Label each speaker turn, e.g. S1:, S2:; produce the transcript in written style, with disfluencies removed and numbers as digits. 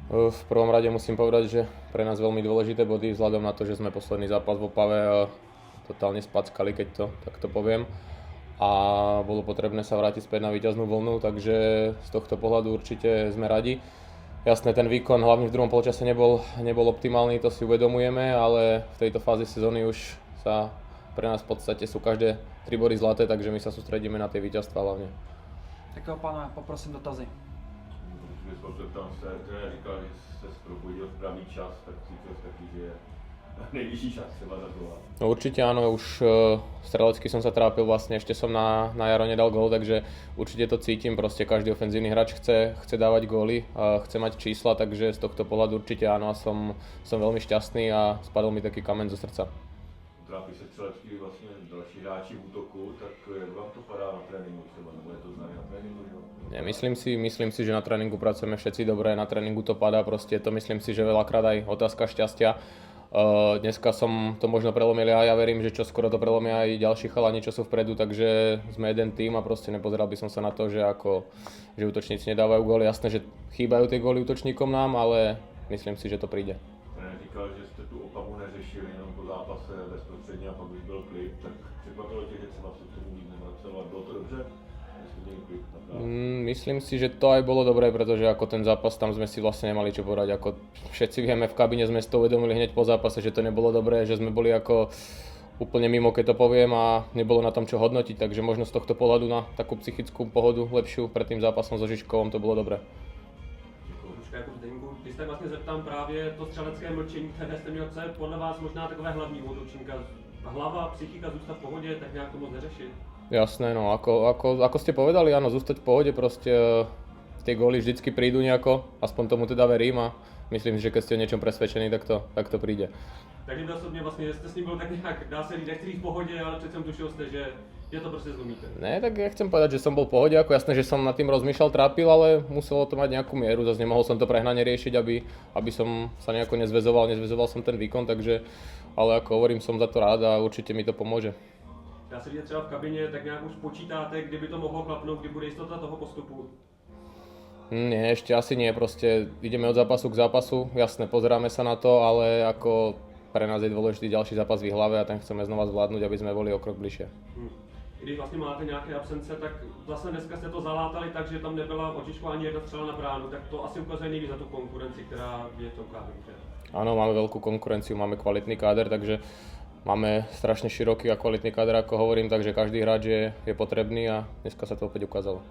S1: V prvom rade musím povedať, že pre nás veľmi dôležité body vzhľadom na to, že sme posledný zápas v Opave totálne spackali, keď to takto poviem. A bolo potrebné sa vrátiť späť na víťaznú vlnu, takže z tohto pohľadu určite sme radi. Jasné, ten výkon hlavne v druhom polčase nebol optimálny, to si uvedomujeme, ale v tejto fáze sezóny už sa pre nás v podstate sú každé 3 body zlaté, takže my sa sústredíme na tie víťazstvá hlavne.
S2: Tak jo, pane, poprosím dotazy.
S3: Zeptám se, trenér říkal, že se probudil v pravý čas, tak cítil jsi taky, že je nejvyšší čas třeba zagolovať.
S1: No určite áno, už strelecky som sa trápil, vlastne ešte som na jaro nedal gól, takže určite to cítim, proste každý ofenzívny hráč chce dávať góly, chce mať čísla, takže z tohto pohľadu určite áno a som veľmi šťastný a spadol mi taký kameň zo srdca.
S3: Trápí se střelecky vlastně další hráči v útoku, tak jak vám to padá na tréninku třeba, nebo je to znané na tréninku?
S1: Nie, myslím si, že na tréningu pracujeme všetci dobre, na tréningu to padá, proste to myslím si, že veľakrát aj otázka šťastia. Dneska som to možno prelomil ja verím, že čoskoro to prelomia aj ďalší chalani, čo sú vpredu, takže sme jeden tým a proste nepozeral by som sa na to, že útočníci nedávajú góly. Jasné, že chýbajú tie góly útočníkom nám, ale myslím si, že to príde.
S3: Trenér říkal, že jste tu Opavu neřešili jenom po zápase bezprostředně a pak už byl klid, tak překvapilo tě, že třeba se k tomu víc nevracelo a bylo to dobře?
S1: Myslím si, že to aj bolo dobré, pretože ako ten zápas tam sme si vlastne nemali čo povedať. Ako všetci vieme, v kabíne sme si to uvedomili hneď po zápase, že to nebolo dobré, že sme boli ako úplne mimo, keď to poviem, a nebolo na tom čo hodnotiť, takže možno z tohto pohľadu na takú psychickú pohodu lepšiu pred tým zápasom so Žižkovom to bylo dobré.
S4: Když se vlastně zeptám právě to střelecké mlčení, které jste měl, co je podle vás možná takové hlavní útočníka? Hlava, psychika, zůstat v pohodě, tak nějak to moc neřešit?
S1: Jasné, no ako ste povedali, áno, zostať v pohode, proste tie góly vždycky prídu nejako, aspoň tomu teda verím a myslím, že keď ste o niečom presvedčení, tak to príde.
S4: Takže osobně vlastně jste s ním byl tak nějak, dá se říct, nechci v pohodě, ale přece tušil jste, že to prostě zlomíte.
S1: Ne, tak ja chcem povedať, že som bol v pohode, ako jasné, že som nad tým rozmýšľal, trápil, ale muselo to mať nejakú mieru, zase nemohol som to prehnane riešiť, aby som sa nejako nezväzoval som ten výkon, takže, ale ako hovorím, som za to rád a určite mi to pomôže.
S4: Dá se říct třeba v kabině, tak nějak už počítáte, kdyby to mohlo klapnout, kdy bude jistota toho postupu?
S1: Nie, ešte asi nie, proste ideme od zápasu k zápasu, jasné, pozeráme sa na to, ale ako pre nás je dôležitý ďalší zápas v hlave a ten chceme znova zvládnuť, aby sme boli o krok bližšie.
S4: Když vlastně máte nějaké absence, tak zase dneska jste to zalátali tak, že tam nebyla od Žižkova ani jedna střela na bránu, tak to asi ukazuje nejvíc za tu konkurenci, která je to káder.
S1: Áno, máme veľkú konkurenciu, máme kvalitný káder, takže máme strašne široký a kvalitný káder, ako hovorím, takže každý hráč je potrebný a dneska sa to opäť ukázalo.